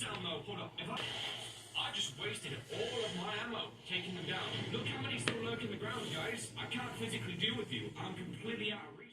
No, hold up. I just wasted all of my ammo taking them down. Look how many still lurk in the ground, guys. I can't physically deal with you. I'm completely out of resources.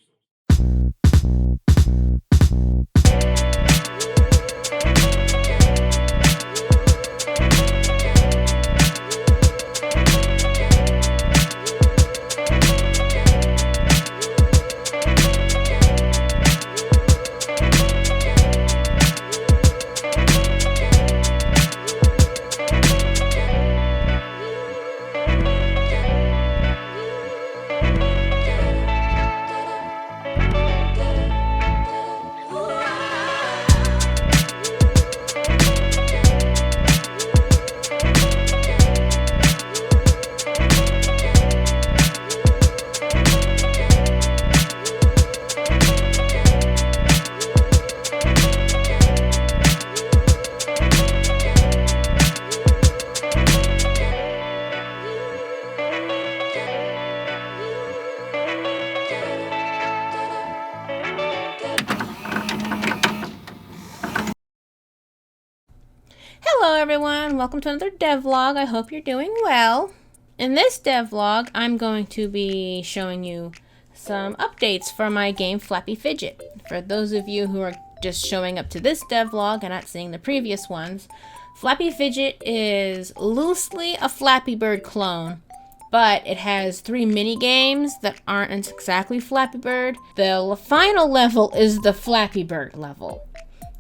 Hello everyone, welcome to another devlog. I hope you're doing well. In this devlog, I'm going to be showing you some updates for my game Flappy Fidget. For those of you who are just showing up to this devlog and not seeing the previous ones, Flappy Fidget is loosely a Flappy Bird clone, but it has 3 mini games that aren't exactly Flappy Bird. The final level is the Flappy Bird level.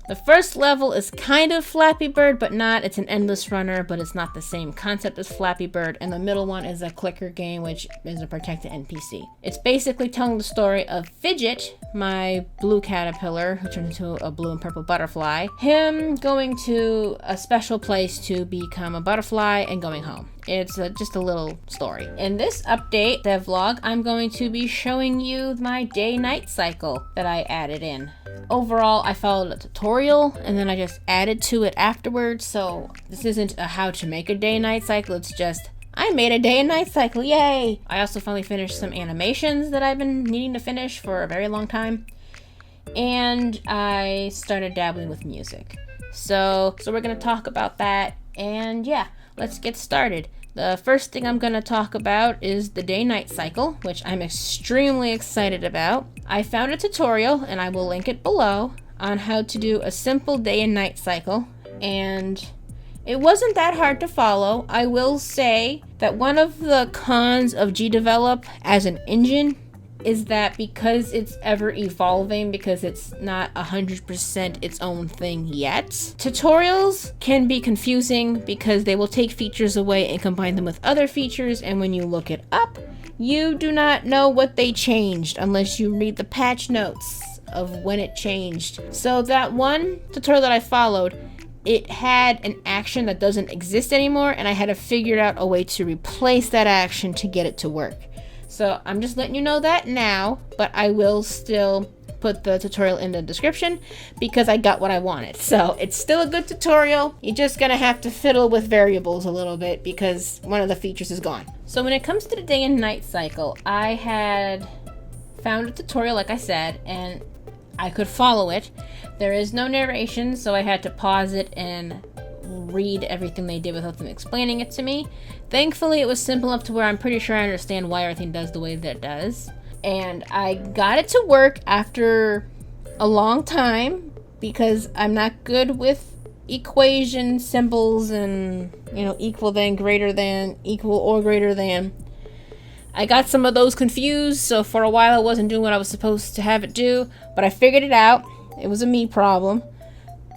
The first level is kind of Flappy Bird, but not. It's an endless runner, but it's not the same concept as Flappy Bird. And the middle one is a clicker game, which is a protected NPC. It's basically telling the story of Fidget, my blue caterpillar, who turned into a blue and purple butterfly, him going to a special place to become a butterfly and going home. It's just a little story. In this update devlog, I'm going to be showing you my day-night cycle that I added in. Overall, I followed a tutorial and then I just added to it afterwards, so this isn't a how to make a day-night cycle, it's just I made a day and night cycle, yay! I also finally finished some animations that I've been needing to finish for a very long time, and I started dabbling with music. So we're gonna talk about that, and yeah, let's get started. The first thing I'm going to talk about is the day-night cycle, which I'm extremely excited about. I found a tutorial, and I will link it below, on how to do a simple day and night cycle, and it wasn't that hard to follow. I will say that one of the cons of GDevelop as an engine is that because it's ever evolving, because it's not 100% its own thing yet, tutorials can be confusing because they will take features away and combine them with other features, and when you look it up, you do not know what they changed unless you read the patch notes of when it changed. So that one tutorial that I followed, it had an action that doesn't exist anymore, and I had to figure out a way to replace that action to get it to work. So I'm just letting you know that now, but I will still put the tutorial in the description because I got what I wanted. So it's still a good tutorial. You're just gonna have to fiddle with variables a little bit because one of the features is gone. So when it comes to the day and night cycle, I had found a tutorial, like I said, and I could follow it. There is no narration, so I had to pause it and read everything they did without them explaining it to me. Thankfully, it was simple enough to where I'm pretty sure I understand why everything does the way that it does. And I got it to work after a long time because I'm not good with equation symbols and, equal than, greater than, equal or greater than. I got some of those confused, so for a while I wasn't doing what I was supposed to have it do, but I figured it out. It was a me problem.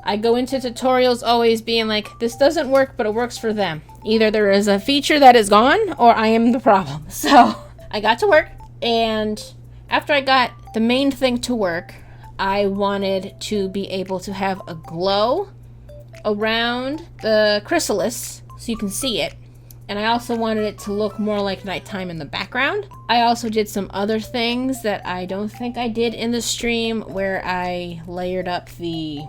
I go into tutorials always being like, this doesn't work, but it works for them. Either there is a feature that is gone, or I am the problem. So I got to work, and after I got the main thing to work, I wanted to be able to have a glow around the chrysalis so you can see it. And I also wanted it to look more like nighttime in the background. I also did some other things that I don't think I did in the stream, where I layered up the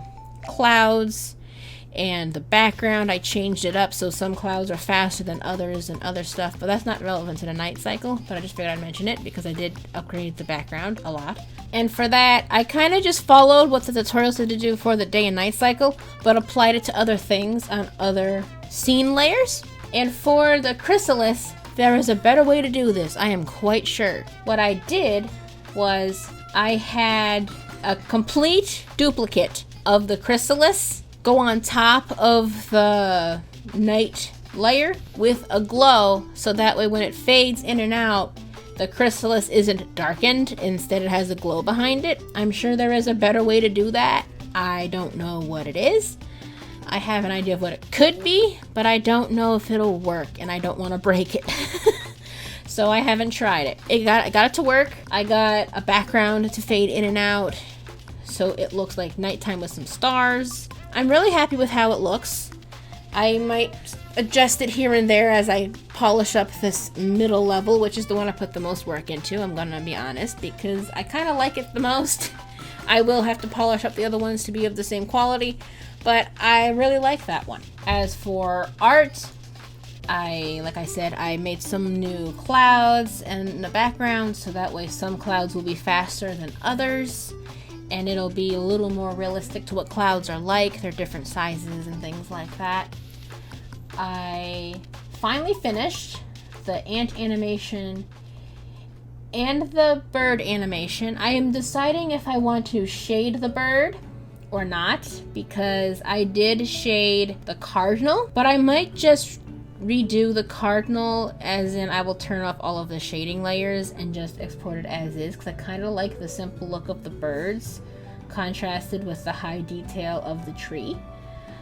clouds And the background, I changed it up so some clouds are faster than others and other stuff, but that's not relevant to the night cycle, but I just figured I'd mention it because I did upgrade the background a lot. And for that, I kind of just followed what the tutorial said to do for the day and night cycle, but applied it to other things on other scene layers. And for the chrysalis, there is a better way to do this, I am quite sure. What I did was I had a complete duplicate of the chrysalis go on top of the night layer with a glow, so that way when it fades in and out, the chrysalis isn't darkened, instead it has a glow behind it. I'm sure there is a better way to do that. I don't know what it is. I have an idea of what it could be, but I don't know if it'll work, and I don't want to break it. So I haven't tried it. I got it to work. I got a background to fade in and out, so it looks like nighttime with some stars. I'm really happy with how it looks. I might adjust it here and there as I polish up this middle level, which is the one I put the most work into, I'm gonna be honest, because I kind of like it the most. I will have to polish up the other ones to be of the same quality, but I really like that one. As for art, like I said, I made some new clouds in the background, so that way some clouds will be faster than others. And it'll be a little more realistic to what clouds are like. They're different sizes and things like that. I finally finished the ant animation and the bird animation. I am deciding if I want to shade the bird or not, because I did shade the cardinal, but I might just redo the cardinal, as in I will turn off all of the shading layers and just export it as is, because I kind of like the simple look of the birds contrasted with the high detail of the tree.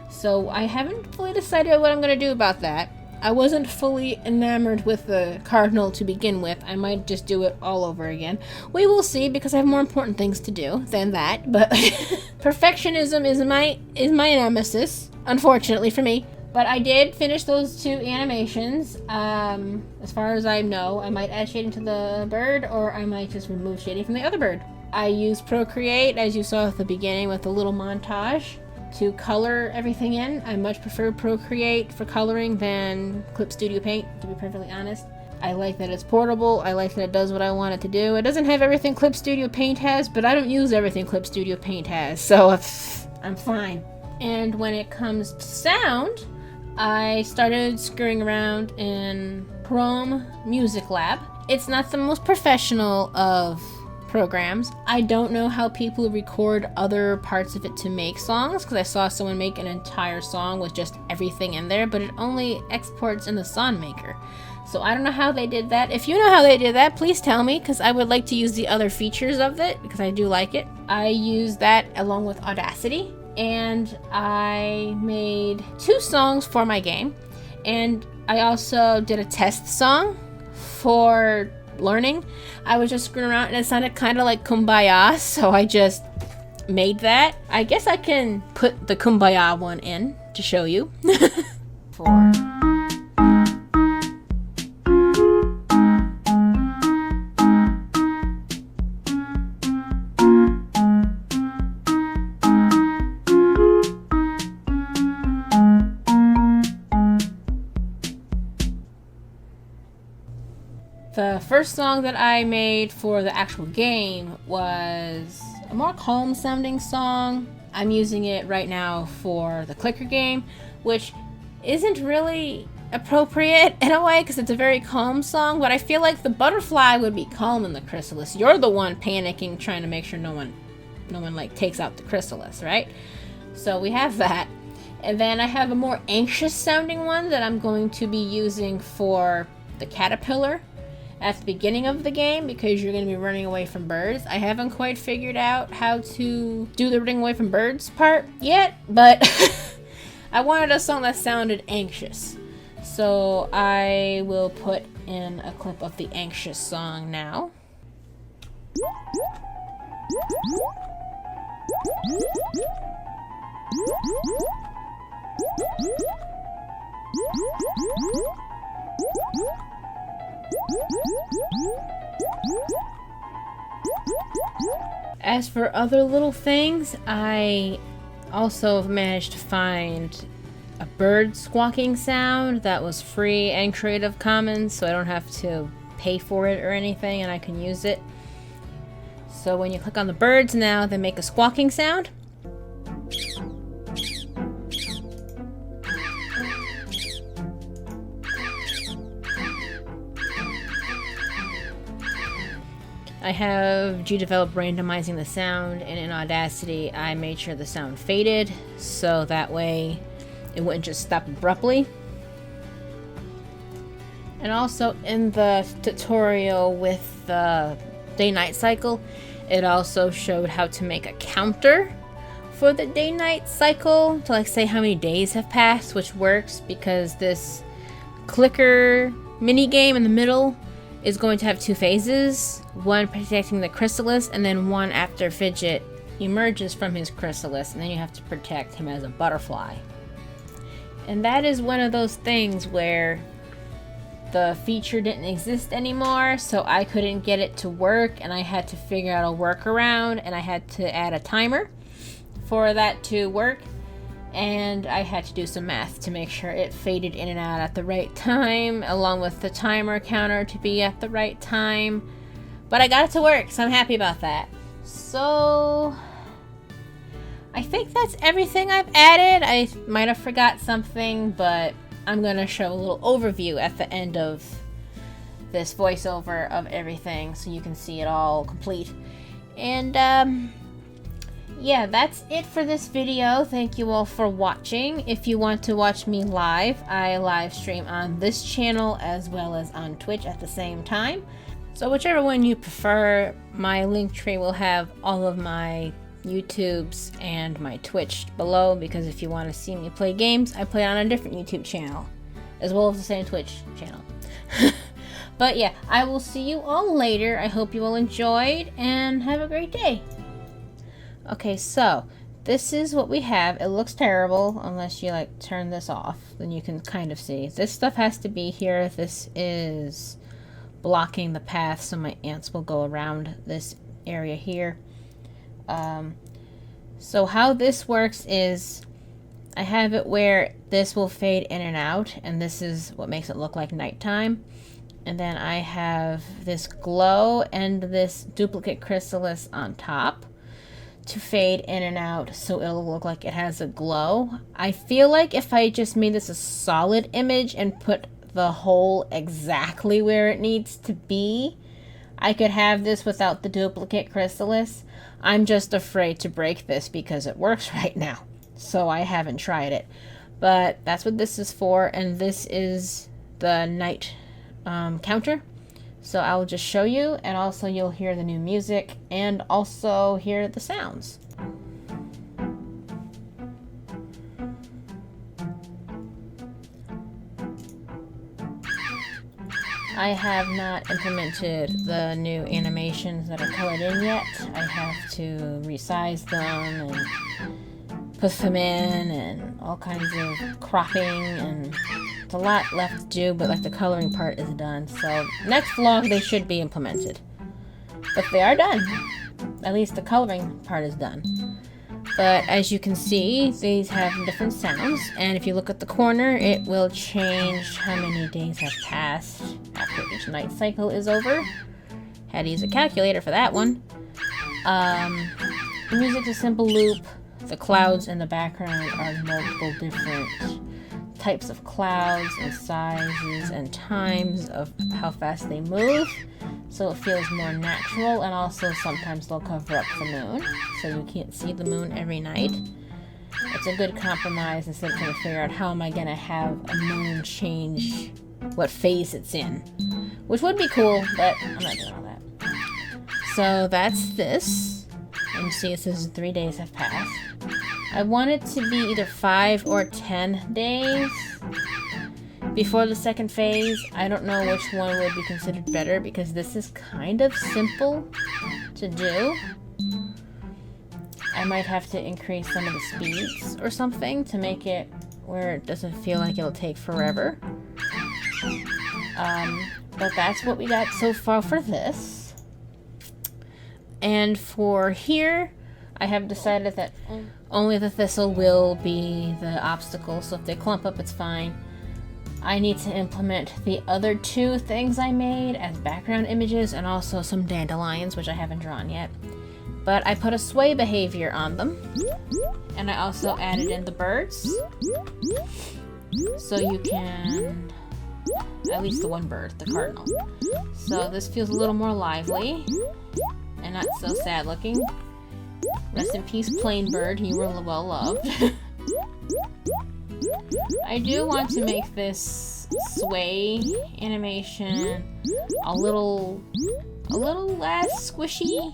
So I haven't fully decided what I'm going to do about that. I wasn't fully enamored with the cardinal to begin with. I might just do it all over again. We will see, because I have more important things to do than that, but perfectionism is my nemesis, unfortunately for me. But I did finish those two animations. As far as I know, I might add shading to the bird, or I might just remove shading from the other bird. I used Procreate, as you saw at the beginning, with a little montage to color everything in. I much prefer Procreate for coloring than Clipstudio Paint, to be perfectly honest. I like that it's portable. I like that it does what I want it to do. It doesn't have everything Clipstudio Paint has, but I don't use everything Clipstudio Paint has, so I'm fine. And when it comes to sound, I started screwing around in Chrome Music Lab. It's not the most professional of programs. I don't know how people record other parts of it to make songs, because I saw someone make an entire song with just everything in there, but it only exports in the Song Maker. So I don't know how they did that. If you know how they did that, please tell me, because I would like to use the other features of it, because I do like it. I use that along with Audacity, and I made 2 songs for my game, and I also did a test song for learning. I was just screwing around and it sounded kind of like Kumbaya, so I just made that. I guess I can put the Kumbaya one in to show you. 4. The first song that I made for the actual game was a more calm sounding song. I'm using it right now for the clicker game, which isn't really appropriate in a way because it's a very calm song, but I feel like the butterfly would be calm in the chrysalis. You're the one panicking, trying to make sure no one like takes out the chrysalis, right? So we have that. And then I have a more anxious sounding one that I'm going to be using for the caterpillar at the beginning of the game, because you're going to be running away from birds. I haven't quite figured out how to do the running away from birds part yet, but I wanted a song that sounded anxious. So I will put in a clip of the anxious song now. As for other little things, I also managed to find a bird squawking sound that was free and Creative Commons, so I don't have to pay for it or anything, and I can use it. So when you click on the birds now, they make a squawking sound. I have GDevelop randomizing the sound, and in Audacity I made sure the sound faded so that way it wouldn't just stop abruptly. And also in the tutorial with the day-night cycle, it also showed how to make a counter for the day-night cycle to like say how many days have passed, which works because this clicker mini game in the middle is going to have two phases, one protecting the chrysalis and then one after Fidget emerges from his chrysalis, and then you have to protect him as a butterfly. And that is one of those things where the feature didn't exist anymore, so I couldn't get it to work, and I had to figure out a workaround, and I had to add a timer for that to work, and I had to do some math to make sure it faded in and out at the right time, along with the timer counter to be at the right time. But I got it to work, so I'm happy about that. So I think that's everything I've added. I might have forgot something, but I'm gonna show a little overview at the end of this voiceover of everything so you can see it all complete. And yeah, that's it for this video. Thank you all for watching. If you want to watch me live, I live stream on this channel as well as on Twitch at the same time. So whichever one you prefer, my link tree will have all of my YouTubes and my Twitch below, because if you want to see me play games, I play on a different YouTube channel as well as the same Twitch channel. But yeah, I will see you all later. I hope you all enjoyed and have a great day. Okay, so this is what we have. It looks terrible unless you like turn this off, then you can kind of see. This stuff has to be here. This is blocking the path so my ants will go around this area here. So how this works is I have it where this will fade in and out, and this is what makes it look like nighttime. And then I have this glow and this duplicate chrysalis on top to fade in and out so it'll look like it has a glow. I feel like if I just made this a solid image and put the hole exactly where it needs to be, I could have this without the duplicate chrysalis. I'm just afraid to break this because it works right now, so I haven't tried it. But that's what this is for, and this is the night counter. So I'll just show you, and also you'll hear the new music and also hear the sounds. I have not implemented the new animations that are colored in yet. I have to resize them and put them in and all kinds of cropping, and it's a lot left to do, but like the coloring part is done. So next vlog they should be implemented. But they are done. At least the coloring part is done. But as you can see, these have different sounds, and if you look at the corner, it will change how many days have passed after each night cycle is over. Had to use a calculator for that one. The music's a simple loop. The clouds in the background are multiple different types of clouds and sizes and times of how fast they move, so it feels more natural. And also sometimes they'll cover up the moon so you can't see the moon every night. It's a good compromise instead of trying to figure out how am I gonna have a moon change what phase it's in, which would be cool, but I'm not doing all that. So that's this, and you see it says 3 days have passed. I want it to be either 5 or 10 days before the second phase. I don't know which one would be considered better because this is kind of simple to do. I might have to increase some of the speeds or something to make it where it doesn't feel like it'll take forever. But that's what we got so far for this. And for here, I have decided that only the thistle will be the obstacle, so if they clump up, it's fine. I need to implement the other two things I made as background images and also some dandelions, which I haven't drawn yet. But I put a sway behavior on them, and I also added in the birds, so you can, at least the one bird, the cardinal. So this feels a little more lively and not so sad looking. Rest in peace, plain bird, you were well loved. I do want to make this sway animation a little less squishy.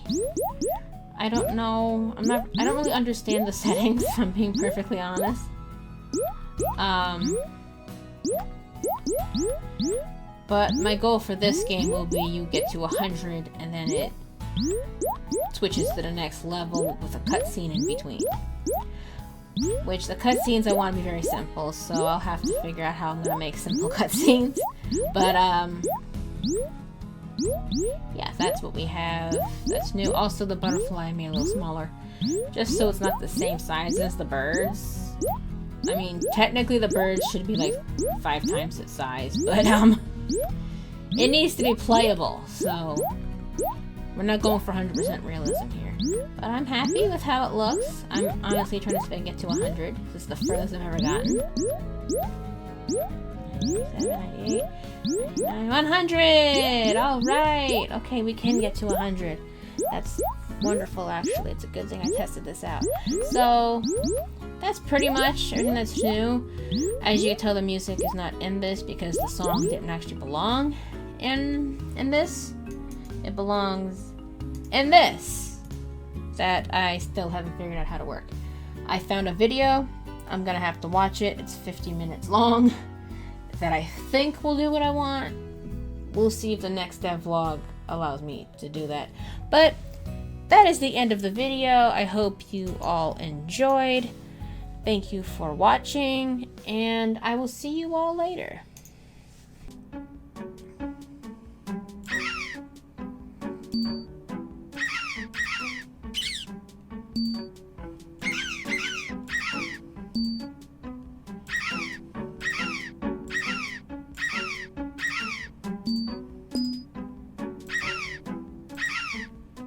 I don't know. I don't really understand the settings, if I'm being perfectly honest. But my goal for this game will be you get to 100 and then it switches to the next level with a cutscene in between. Which the cutscenes I want to be very simple, so I'll have to figure out how I'm gonna make simple cutscenes. But yeah, that's what we have. That's new. Also, the butterfly I made a little smaller, just so it's not the same size as the birds. I mean, technically the birds should be like 5 times its size, but it needs to be playable, so we're not going for 100% realism here. But I'm happy with how it looks. I'm honestly trying to get to 100. This is the furthest I've ever gotten. 98, 100! Alright! Okay, we can get to 100. That's wonderful, actually. It's a good thing I tested this out. So, that's pretty much everything that's new. As you can tell, the music is not in this because the song didn't actually belong in this. It belongs in this. That I still haven't figured out how to work. I found a video. I'm gonna have to watch it. It's 50 minutes long. That I think will do what I want. We'll see if the next devlog allows me to do that. But that is the end of the video. I hope you all enjoyed. Thank you for watching, and I will see you all later.